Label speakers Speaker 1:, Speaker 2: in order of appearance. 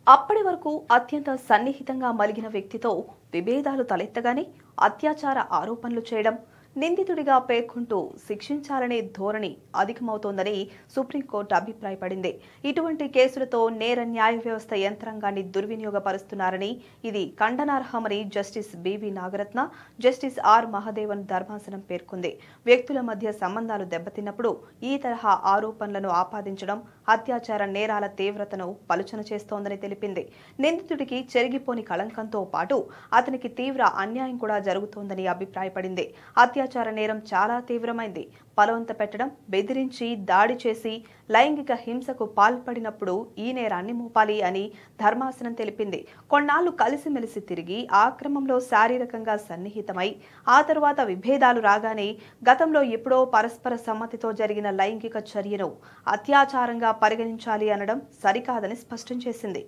Speaker 1: అప్పటి వరకు అత్యంత సన్నిహితంగా మలిగిన వ్యక్తితో విభేదాలు తలెత్తగానే అత్యాచార ఆరోపణలు చేయడం, నిందితుడిగా పేర్కొంటూ శిక్షించాలనే ధోరణి అధికమవుతోందని సుప్రీంకోర్టు అభిప్రాయపడింది. ఇటువంటి కేసులతో నేర న్యాయ వ్యవస్థ యంత్రాంగాన్ని దుర్వినియోగపరుస్తున్నారని, ఇది ఖండనార్హమని justice BV Nagarathna, justice R Mahadevan ధర్మాసనం పేర్కొంది. వ్యక్తుల మధ్య సంబంధాలు దెబ్బతిన్నప్పుడు ఈ తరహా ఆరోపణలను ఆపాదించడం అత్యాచార నేరాల తీవ్రతను పలుచన చేస్తోందని తెలిపింది. నిందితుడికి చెరిగిపోని కళంకంతో పాటు అతనికి తీవ్ర అన్యాయం కూడా జరుగుతోందని అభిప్రాయపడింది. అత్యాచార నేరం చాలా తీవ్రమైంది. బలవంత పెట్టడం, బెదిరించి దాడి చేసి లైంగిక హింసకు పాల్పడినప్పుడు ఈ నేరాన్ని మోపాలి అని ధర్మాసనం తెలిపింది. కొన్నాళ్లు కలిసిమెలిసి తిరిగి ఆ క్రమంలో శారీరకంగా సన్నిహితమై ఆ తరువాత విభేదాలు రాగానే గతంలో ఎప్పుడో పరస్పర సమ్మతితో జరిగిన లైంగిక చర్యను అత్యాచారంగా పరిగణించాలి అనడం సరికాదని స్పష్టం చేసింది.